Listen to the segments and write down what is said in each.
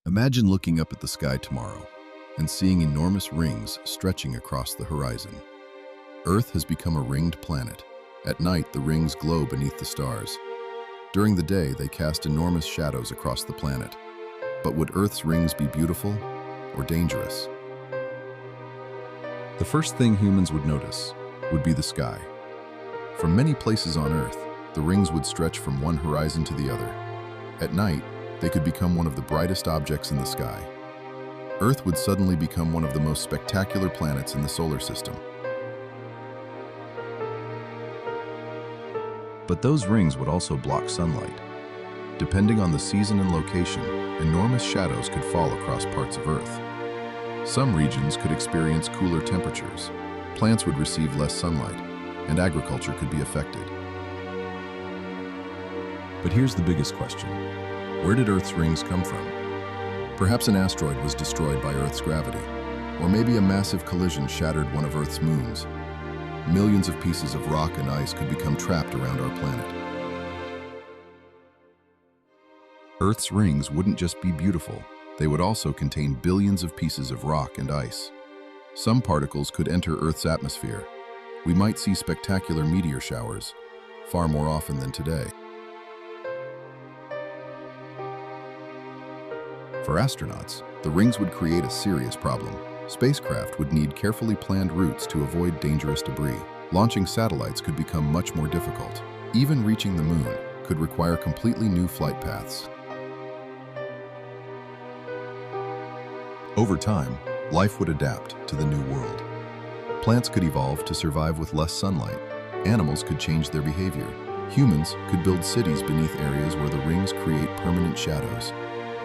Imagine looking up at the sky tomorrow and seeing enormous rings stretching across the horizon. Earth has become a ringed planet. At night, the rings glow beneath the stars. During the day, they cast enormous shadows across the planet. But would Earth's rings be beautiful or dangerous? The first thing humans would notice would be the sky. From many places on Earth, the rings would stretch from one horizon to the other. At night, they could become one of the brightest objects in the sky. Earth would suddenly become one of the most spectacular planets in the solar system. But those rings would also block sunlight. Depending on the season and location, enormous shadows could fall across parts of Earth. Some regions could experience cooler temperatures, plants would receive less sunlight, and agriculture could be affected. But here's the biggest question. Where did Earth's rings come from? Perhaps an asteroid was destroyed by Earth's gravity, or maybe a massive collision shattered one of Earth's moons. Millions of pieces of rock and ice could become trapped around our planet. Earth's rings wouldn't just be beautiful, they would also contain billions of pieces of rock and ice. Some particles could enter Earth's atmosphere. We might see spectacular meteor showers, far more often than today. For astronauts, the rings would create a serious problem. Spacecraft would need carefully planned routes to avoid dangerous debris. Launching satellites could become much more difficult. Even reaching the moon could require completely new flight paths. Over time, life would adapt to the new world. Plants could evolve to survive with less sunlight. Animals could change their behavior. Humans could build cities beneath areas where the rings create permanent shadows.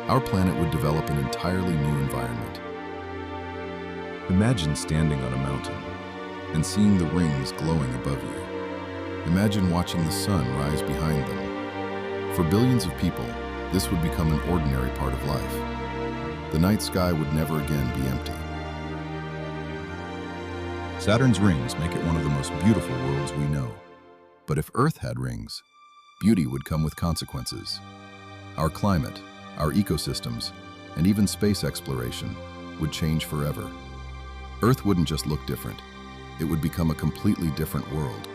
Our planet would develop an entirely new environment. Imagine standing on a mountain and seeing the rings glowing above you. Imagine watching the sun rise behind them. For billions of people, this would become an ordinary part of life. The night sky would never again be empty. Saturn's rings make it one of the most beautiful worlds we know. But if Earth had rings, beauty would come with consequences. Our climate, our ecosystems, and even space exploration would change forever. Earth wouldn't just look different, it would become a completely different world.